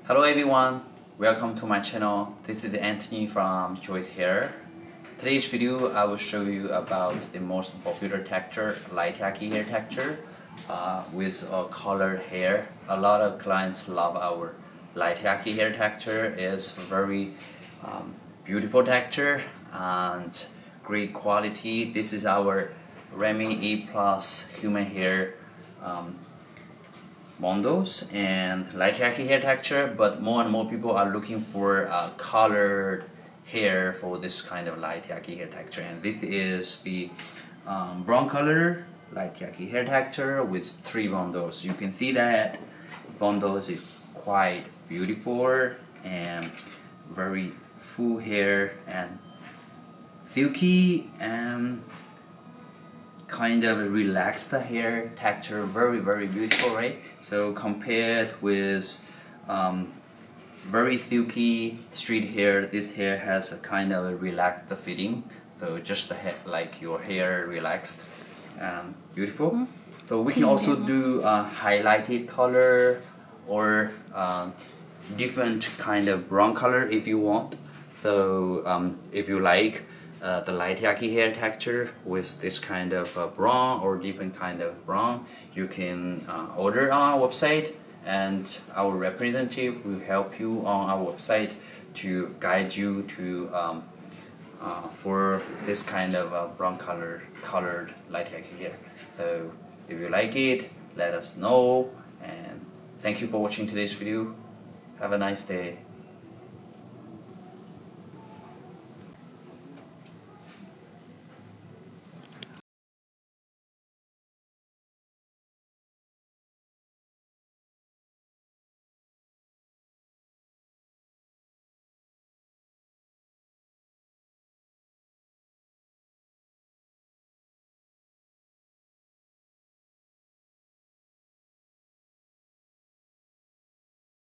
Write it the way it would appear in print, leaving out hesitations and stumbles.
Hello everyone, welcome to my channel. This is Anthony from Joice Hair. Today's video I will show you about the most popular texture, light yaki hair texture with colored hair. A lot of clients love our light yaki hair texture. It's very beautiful texture and great quality. This is our Remy E Plus human hair bundles and light yaki hair texture, but more and more people are looking for colored hair for this kind of light yaki hair texture, and this is the brown color light yaki hair texture with 3 bundles. You can see that bundles is quite beautiful and very full hair and silky and kind of relaxed hair texture, very beautiful, right? So compared with very silky straight hair, this hair has a kind of a relaxed fitting, so just the hair, like your hair relaxed and beautiful. So we can also do highlighted color or different kind of brown color if you want. So if you like the light yaki hair texture with this kind of brown or different kind of brown, you can order on our website, and our representative will help you on our website to guide you to for this kind of brown colored light yaki hair. So if you like it, let us know, and thank you for watching today's video. Have a nice day.